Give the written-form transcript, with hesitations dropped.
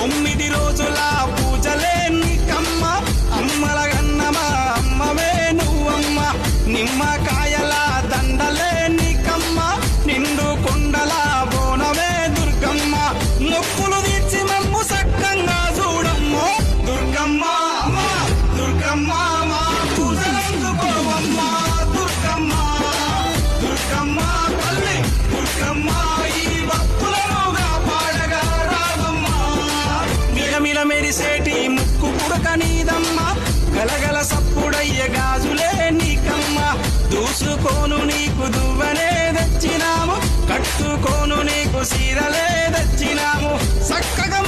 9 రోజుల పూజలే నీకమ్మ అమ్మల గన్నమా అమ్మవే నువ్వమ్మ నిమ్మకాయల దండలే నీకమ్మ నిండు కొండల బోనవే దుర్గమ్మ మొక్కులు తీర్చి మమ్ము సక్కంగా చూడమ్మో దుర్గమ్మ దుర్గమ్మ మా పూజలందుకోవమ్మ దుర్గమ్మ దుర్గమ్మ తల్లి దుర్గమ్మ ఈ భక్తులనుగా పాడగా రావమ్మ మిలమిల మెరిసేటి ముక్కు పుడక నీదమ్మ గలగల సప్పుడయ్య గాజులే నీకమ్మ దూసుకోను నీకు దువ్వనే తెచ్చినాము కట్టుకోను నీకు సీరలే తెచ్చినాము సక్కగా